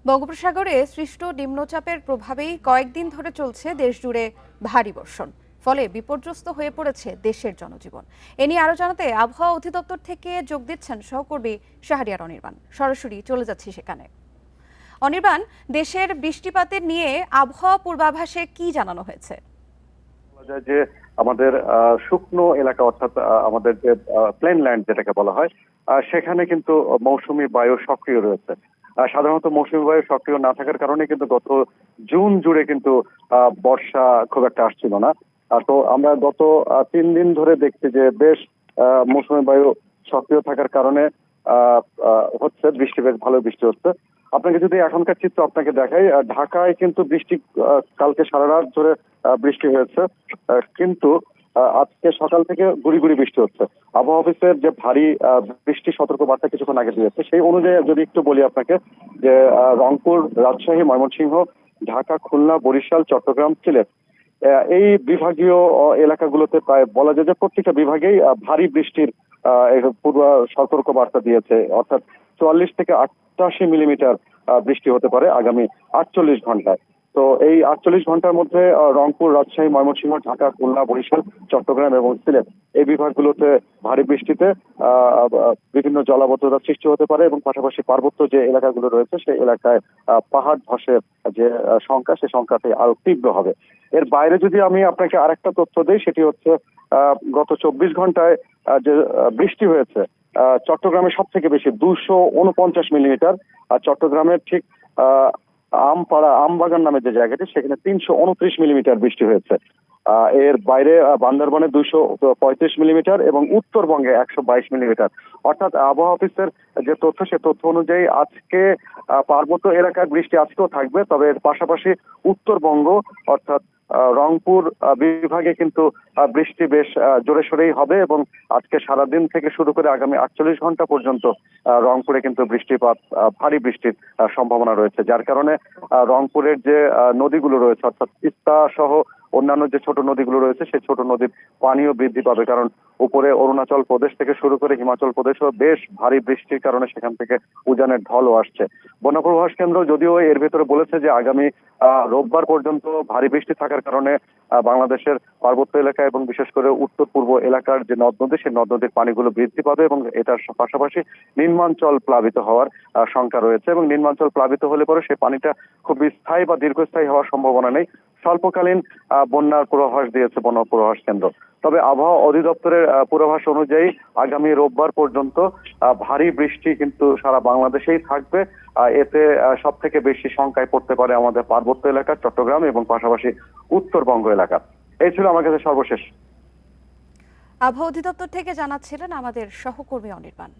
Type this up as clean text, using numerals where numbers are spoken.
বঙ্গোপসাগরে সৃষ্ট নিম্নচাপের প্রভাবেই কয়েকদিন ধরে চলছে দেশজুড়ে ভারী বর্ষণ। ফলে বিপর্যস্ত হয়ে পড়েছে দেশের জনজীবন। এ নিয়ে আরো জানাতে আবহাওয়া অধিদপ্তর থেকে যোগ দিচ্ছেন সহকর্মী শাহরিয়ার অনির্বাণ। সরাসরি চলে যাচ্ছি সেখানে। অনির্বাণ, দেশের বৃষ্টিপাতের নিয়ে আবহাওয়া পূর্বাভাসে কি জানানো হয়েছে? যে আমাদের শুকনো এলাকা অর্থাৎ আমাদের যে প্লেন ল্যান্ড যেটাকে বলা হয়, সেখানে কিন্তু মৌসুমী বায়ু সক্রিয় রয়েছে। সাধারণত মৌসুমী বায়ু সক্রিয় না থাকার কারণে কিন্তু গত জুন জুড়ে কিন্তু বর্ষা খুব একটা আসছিল না। তো আমরা গত 3 দিন ধরে দেখছি যে বেশ মৌসুমী বায়ু সক্রিয় থাকার কারণে হচ্ছে বৃষ্টি, বেশ ভালো বৃষ্টি হচ্ছে। আপনাকে যদি এখনকার চিত্র আপনাকে দেখাই, ঢাকায় কিন্তু বৃষ্টি কালকে সারা রাত ধরে বৃষ্টি হয়েছে, কিন্তু আজকে সকাল থেকে গুড়ি গুড়ি বৃষ্টি হচ্ছে। আবহাওয়া অফিসের যে ভারী বৃষ্টি সতর্ক বার্তা কিছুক্ষণ আগে দিয়েছে, সেই অনুযায়ী যদি একটু বলি আপনাকে, যে রংপুর, রাজশাহী, ময়মনসিংহ, ঢাকা, খুলনা, বরিশাল, চট্টগ্রাম, সিলেট, এই বিভাগীয় এলাকাগুলোতে প্রায় বলা যায় যে প্রত্যেকটা বিভাগেই ভারী বৃষ্টির পূর্ব সতর্ক বার্তা দিয়েছে। অর্থাৎ 44 থেকে 88 মিলিমিটার বৃষ্টি হতে পারে আগামী 48 ঘন্টায়। তো এই 48 ঘন্টার মধ্যে রংপুর, রাজশাহী, ময়মনসিংহ, ঢাকা, খুলনা, বরিশাল, চট্টগ্রাম এবং সিলেট এই বিভাগগুলোতে ভারী বৃষ্টিতে বিভিন্ন জলাবদ্ধতার সৃষ্টি হতে পারে এবং পাশাপাশি পার্বত্য যে এলাকাগুলো রয়েছে সেই এলাকায় পাহাড় ধসের যে সংখ্যা, সেই সংখ্যাটি আরো তীব্র হবে। এর বাইরে যদি আমি আপনাকে আরেকটা তথ্য দিই, সেটি হচ্ছে গত 24 ঘন্টায় যে বৃষ্টি হয়েছে, চট্টগ্রামে সব থেকে বেশি 249 মিলিমিটার। আর চট্টগ্রামের ঠিক আমপাড়া, আমবাগান নামে যে জায়গাটি, সেখানে 329 মিলিমিটার বৃষ্টি হয়েছে। এর বাইরে বান্দরবানে 235 মিলিমিটার এবং উত্তরবঙ্গে 122 মিলিমিটার। অর্থাৎ আবহাওয়া অফিসের যে তথ্য, সে তথ্য অনুযায়ী আজকে পার্বত্য এলাকার বৃষ্টি আজকেও থাকবে, তবে এর পাশাপাশি উত্তরবঙ্গ অর্থাৎ রংপুর বিভাগে কিন্তু বৃষ্টি বেশ জোরে সোরেই হবে এবং আজকে সারাদিন থেকে শুরু করে আগামী 48 ঘন্টা পর্যন্ত রংপুরে কিন্তু বৃষ্টিপাত, ভারী বৃষ্টির সম্ভাবনা রয়েছে। যার কারণে রংপুরের যে নদীগুলো রয়েছে অর্থাৎ তিস্তা সহ অন্যান্য যে ছোট নদীগুলো রয়েছে, সেই ছোট নদীর পানিও বৃদ্ধি পাবে, কারণ উপরে অরুণাচল প্রদেশ থেকে শুরু করে হিমাচল প্রদেশও বেশ ভারী বৃষ্টির কারণে সেখান থেকে উজানের ঢলও আসছে। বন্যা পূর্বাভাস কেন্দ্র যদিও এর ভেতরে বলেছে যে আগামী রোববার পর্যন্ত ভারী বৃষ্টি থাকার কারণে বাংলাদেশের পার্বত্য এলাকা এবং বিশেষ করে উত্তর পূর্ব এলাকার যে নদ নদী, সেই নদ নদীর পানিগুলো বৃদ্ধি পাবে এবং এটার পাশাপাশি নিম্নাঞ্চল প্লাবিত হওয়ার শঙ্কা রয়েছে। এবং নিম্নাঞ্চল প্লাবিত হলে পরে সেই পানিটা খুব স্থায়ী বা দীর্ঘস্থায়ী হওয়ার সম্ভাবনা নেই। স্বল্পকালীন বন্যার পূর্বাভাস দিয়েছে বন্যা পূর্বাভাস কেন্দ্র। তবে আবহাওয়া অধিদপ্তরের পূর্বাভাস অনুযায়ী আগামী রোববার পর্যন্ত ভারী বৃষ্টি কিন্তু সারা বাংলাদেশেই থাকবে। এতে সব থেকে বেশি শঙ্কায় পড়তে পারে আমাদের পার্বত্য এলাকা, চট্টগ্রাম এবং পাশাপাশি উত্তরবঙ্গ এলাকা। এই ছিল আমার কাছে সর্বশেষ। আবহাওয়া অধিদপ্তর থেকে জানাচ্ছিলেন আমাদের সহকর্মী অনির্বাণ।